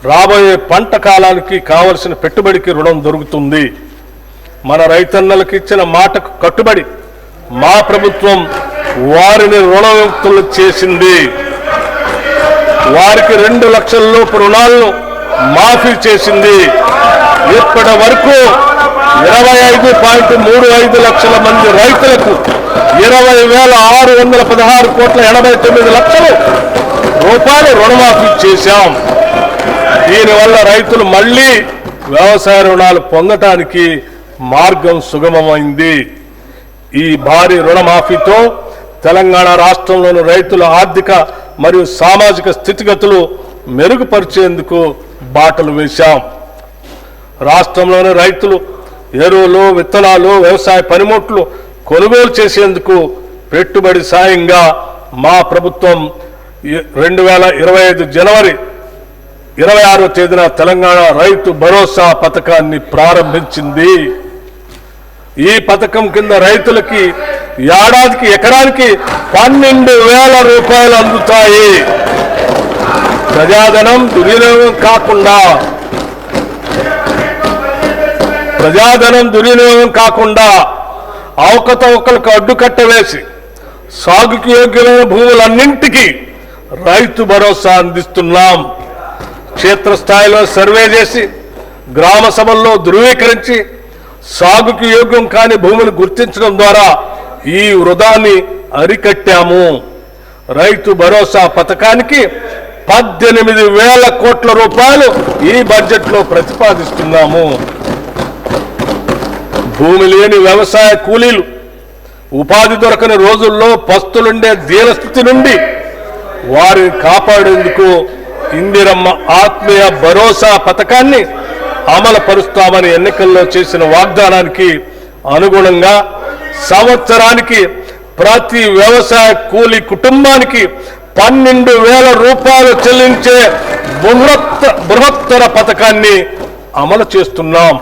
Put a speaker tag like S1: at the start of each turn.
S1: రాబోయే పంట కాలానికి కావలసిన పెట్టుబడికి రుణం దొరుకుతుంది. మన రైతన్నలకు ఇచ్చిన మాటకు కట్టుబడి మా ప్రభుత్వం వారిని రుణముక్తులు చేసింది. వారికి 2 లక్షల లోపు రుణాలను మాఫీ చేసింది. ఇప్పటి వరకు 25.35 లక్షల మంది రైతులకు 20,616 కోట్ల 89 లక్షల రూపాయలు రుణమాఫీ చేశాం. దీనివల్ల రైతులు మళ్లీ వ్యవసాయ రుణాలు పొందటానికి మార్గం సుగమమైంది. ఈ భారీ రుణమాఫీతో తెలంగాణ రాష్ట్రంలోని రైతుల ఆర్థిక మరియు సామాజిక స్థితిగతులు మెరుగుపరిచేందుకు బాటలు వేశాం. రాష్ట్రంలోని రైతులు ఎరువులు, విత్తనాలు, వ్యవసాయ పనిముట్లు కొనుగోలు చేసేందుకు పెట్టుబడి సాయంగా మా ప్రభుత్వం 2025 జనవరి 26వ తేదీన తెలంగాణ రైతు భరోసా పథకాన్ని ప్రారంభించింది. ఈ పథకం కింద రైతులకి ఏడాదికి ఎకరానికి 12,000 రూపాయలు అందుతాయి. ప్రజాధనం దుర్వినియోగం కాకుండా అవకతవకలకు అడ్డుకట్ట వేసి సాగుకు యోగ్యమైన భూములన్నింటికీ రైతు భరోసా అందిస్తున్నాం. క్షేత్రస్థాయిలో సర్వే చేసి గ్రామ సభల్లో ధృవీకరించి సాగుకు యోగ్యం కాని భూములు గుర్తించడం ద్వారా ఈ వృధాన్ని అరికట్టాము. రైతు భరోసా పథకానికి 18,000 కోట్ల రూపాయలు ఈ బడ్జెట్లో ప్రతిపాదిస్తున్నాము. భూమి లేని వ్యవసాయ కూలీలు ఉపాధి దొరకని రోజుల్లో పస్తులుండే దీనస్థితి నుండి వారిని కాపాడేందుకు ఇందిరమ్మ ఆత్మీయ భరోసా పథకాన్ని అమలు పరుస్తామని ఎన్నికల్లో చేసిన వాగ్దానానికి అనుగుణంగా సంవత్సరానికి ప్రతి వ్యవసాయ కూలీ కుటుంబానికి 12,000 రూపాయలు చెల్లించే బృహత్తర పథకాన్ని అమలు చేస్తున్నాం.